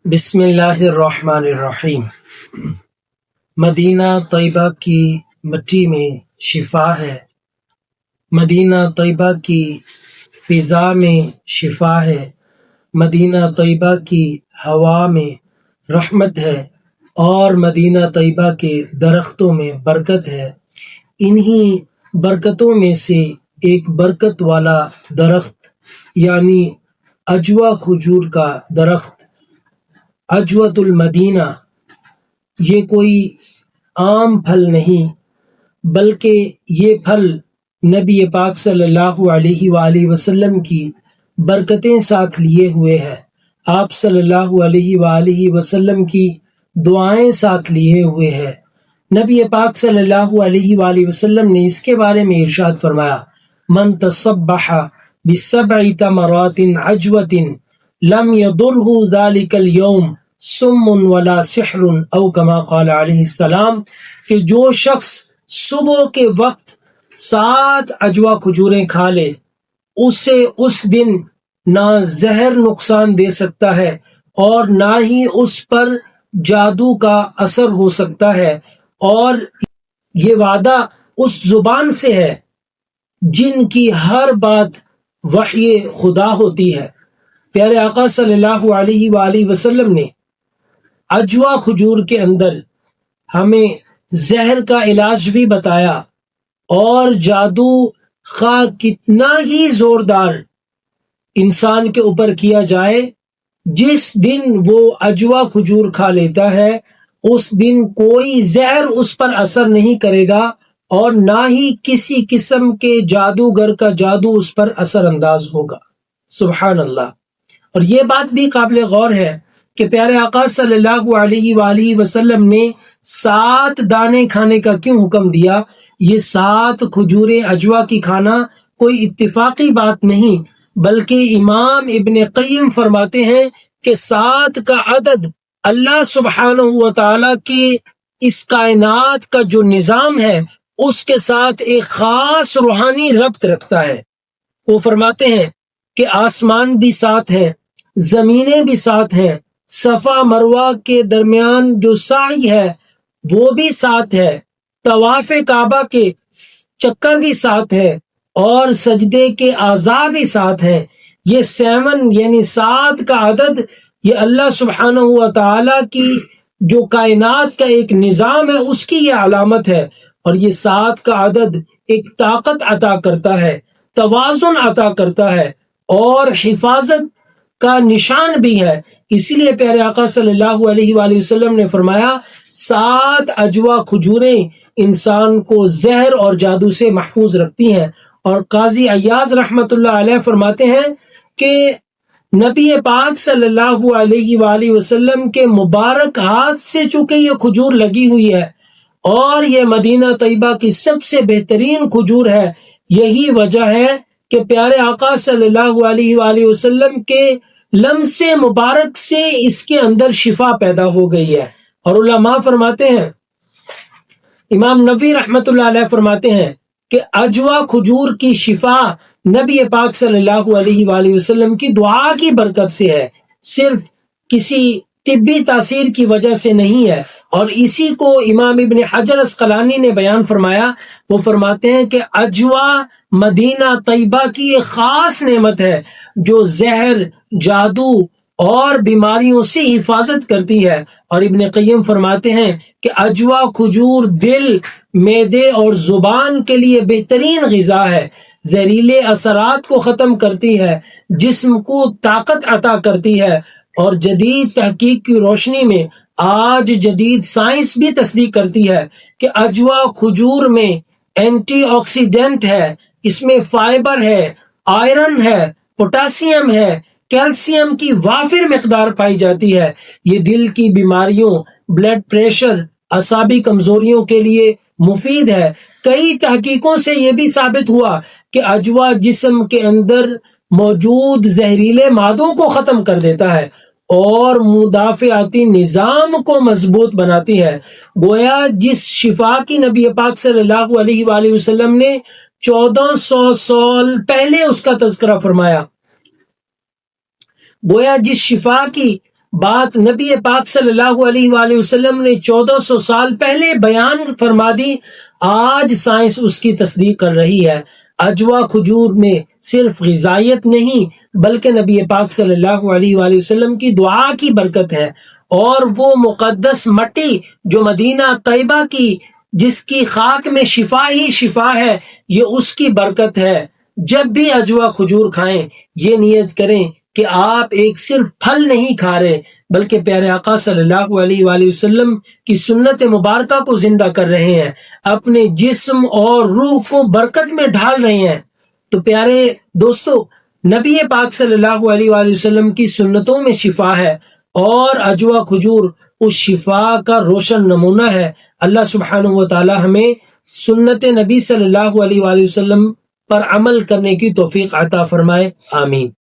بسم اللہ الرحمن الرحیم۔ مدینہ طیبہ کی مٹی میں شفا ہے، مدینہ طیبہ کی فضا میں شفا ہے، مدینہ طیبہ کی ہوا میں رحمت ہے اور مدینہ طیبہ کے درختوں میں برکت ہے۔ انہی برکتوں میں سے ایک برکت والا درخت یعنی عجوہ کھجور کا درخت، عجوۃ المدینہ، یہ کوئی عام پھل نہیں بلکہ یہ پھل نبی پاک صلی اللہ علیہ وآلہ وسلم کی برکتیں ساتھ لیے ہوئے ہے، آپ صلی اللہ علیہ وآلہ وسلم کی دعائیں ساتھ لیے ہوئے ہے۔ نبی پاک صلی اللہ علیہ وآلہ وسلم نے اس کے بارے میں ارشاد فرمایا، من تصبح بسبع تمرات عجوۃ لم يضره ذلك اليوم سم ولا سحر او کما قال علیہ السلام، کہ جو شخص صبح کے وقت 7 عجوہ کھجوریں کھا لے اسے اس دن نہ زہر نقصان دے سکتا ہے اور نہ ہی اس پر جادو کا اثر ہو سکتا ہے، اور یہ وعدہ اس زبان سے ہے جن کی ہر بات وحی خدا ہوتی ہے۔ پیارے آقا صلی اللہ علیہ وآلہ وسلم نے عجوہ کھجور کے اندر ہمیں زہر کا علاج بھی بتایا، اور جادو خواہ کتنا ہی زوردار انسان کے اوپر کیا جائے، جس دن وہ عجوہ کھجور کھا لیتا ہے اس دن کوئی زہر اس پر اثر نہیں کرے گا اور نہ ہی کسی قسم کے جادوگر کا جادو اس پر اثر انداز ہوگا۔ سبحان اللہ۔ اور یہ بات بھی قابل غور ہے کہ پیارے آقا صلی اللہ علیہ وآلہ وسلم نے 7 دانے کھانے کا کیوں حکم دیا؟ یہ 7 کھجوریں عجوہ کی کھانا کوئی اتفاقی بات نہیں، بلکہ امام ابن قیم فرماتے ہیں کہ 7 کا عدد اللہ سبحانہ و تعالی کے اس کائنات کا جو نظام ہے اس کے ساتھ ایک خاص روحانی ربط رکھتا ہے۔ وہ فرماتے ہیں کہ آسمان بھی 7 ہیں، زمینیں بھی 7 ہیں، صفا مروہ کے درمیان جو سعی ہے وہ بھی 7 ہے، طواف کعبہ کے چکر بھی 7 ہے، اور سجدے کے اعضاء بھی 7 ہیں۔ یہ 7 یعنی 7 کا عدد یہ اللہ سبحانہ و تعالی کی جو کائنات کا ایک نظام ہے اس کی یہ علامت ہے، اور یہ 7 کا عدد ایک طاقت عطا کرتا ہے، توازن عطا کرتا ہے اور حفاظت کا نشان بھی ہے۔ اسی لیے پیارے آقا صلی اللہ علیہ وآلہ وسلم نے فرمایا 7 عجوہ کھجوریں انسان کو زہر اور جادو سے محفوظ رکھتی ہیں۔ اور قاضی عیاض رحمۃ اللہ علیہ فرماتے ہیں کہ نبی پاک صلی اللہ علیہ وآلہ وسلم کے مبارک ہاتھ سے چونکہ یہ کھجور لگی ہوئی ہے اور یہ مدینہ طیبہ کی سب سے بہترین کھجور ہے، یہی وجہ ہے کہ پیارے آقا صلی اللہ علیہ وآلہ وسلم کے لمس مبارک سے اس کے اندر شفا پیدا ہو گئی ہے۔ اور علماء فرماتے ہیں، امام نووی رحمۃ اللہ علیہ فرماتے ہیں کہ عجوہ کھجور کی شفا نبی پاک صلی اللہ علیہ وآلہ وسلم کی دعا کی برکت سے ہے، صرف کسی طبی تاثیر کی وجہ سے نہیں ہے۔ اور اسی کو امام ابن حجر اسقلانی نے بیان فرمایا، وہ فرماتے ہیں کہ عجوہ مدینہ طیبہ کی ایک خاص نعمت ہے جو زہر، جادو اور بیماریوں سے حفاظت کرتی ہے۔ اور ابن قیم فرماتے ہیں کہ عجوہ کھجور دل، معدے اور زبان کے لیے بہترین غذا ہے، زہریلے اثرات کو ختم کرتی ہے، جسم کو طاقت عطا کرتی ہے، اور جدید تحقیق کی روشنی میں آج جدید سائنس بھی تصدیق کرتی ہے کہ عجوہ کھجور میں اینٹی آکسیڈنٹ ہے، اس میں فائبر ہے، آئرن ہے، پوٹاسیم ہے، کیلشیم کی وافر مقدار پائی جاتی ہے۔ یہ دل کی بیماریوں، بلڈ پریشر، اعصابی کمزوریوں کے لیے مفید ہے۔ کئی تحقیقوں سے یہ بھی ثابت ہوا کہ عجوہ جسم کے اندر موجود زہریلے مادوں کو ختم کر دیتا ہے اور مدافعاتی نظام کو مضبوط بناتی ہے۔ گویا جس شفا کی نبی پاک صلی اللہ علیہ وآلہ وسلم نے 1400 سال پہلے اس کا تذکرہ فرمایا، گویا جس شفا کی بات نبی پاک صلی اللہ علیہ وآلہ وسلم نے 1400 سال پہلے بیان فرما دی، آج سائنس اس کی تصدیق کر رہی ہے۔ اجوا کھجور میں صرف غذائیت نہیں بلکہ نبی پاک صلی اللہ علیہ وآلہ وسلم کی دعا کی برکت ہے، اور وہ مقدس مٹی جو مدینہ طیبہ کی، جس کی خاک میں شفا ہی شفا ہے، یہ اس کی برکت ہے۔ جب بھی اجوا کھجور کھائیں یہ نیت کریں کہ آپ ایک صرف پھل نہیں کھا رہے بلکہ پیارے آقا صلی اللہ علیہ وآلہ وسلم کی سنت مبارکہ کو زندہ کر رہے ہیں، اپنے جسم اور روح کو برکت میں ڈھال رہے ہیں۔ تو پیارے دوستو، نبی پاک صلی اللہ علیہ وآلہ وسلم کی سنتوں میں شفا ہے، اور اجوا کھجور اس شفا کا روشن نمونہ ہے۔ اللہ سبحانہ و تعالی ہمیں سنت نبی صلی اللہ علیہ وآلہ وسلم پر عمل کرنے کی توفیق عطا فرمائے، آمین۔